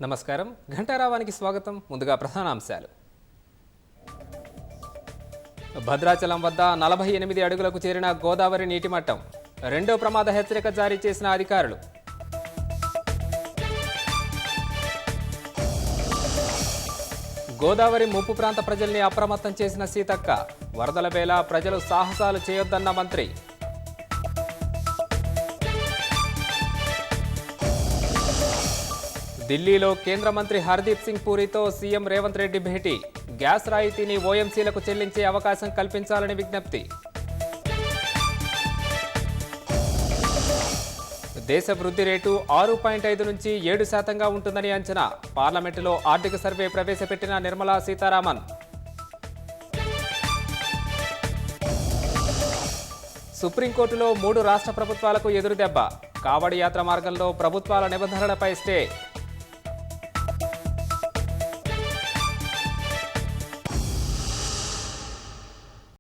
నమస్కారం ఘంటారావానికి స్వాగతం. ముందుగా ప్రధానాంశాలు. భద్రాచలం వద్ద 48 అడుగులకు చేరిన గోదావరి నీటి మట్టం. రెండో ప్రమాద హెచ్చరిక జారీ చేసిన అధికారులు. గోదావరి ముప్పు ప్రాంత ప్రజల్ని అప్రమత్తం చేసిన సీతక్క. వరదల వేళ ప్రజలు సాహసాలు చేయొద్దన్న మంత్రి. ఢిల్లీలో కేంద్ర మంత్రి హర్దీప్ సింగ్ పూరితో సీఎం రేవంత్ రెడ్డి భేటీ. గ్యాస్ రాయితీని ఓఎంసీలకు చెల్లించే అవకాశం కల్పించాలని విజ్ఞప్తి. దేశ వృద్ధి రేటు 6.5 నుంచి 7% ఉంటుందని అంచనా. పార్లమెంటులో ఆర్థిక సర్వే ప్రవేశపెట్టిన నిర్మలా సీతారామన్. సుప్రీంకోర్టులో 3 రాష్ట్ర ప్రభుత్వాలకు ఎదురుదెబ్బ. కావడి యాత్ర మార్గంలో ప్రభుత్వాల నిబంధనలపై స్టే.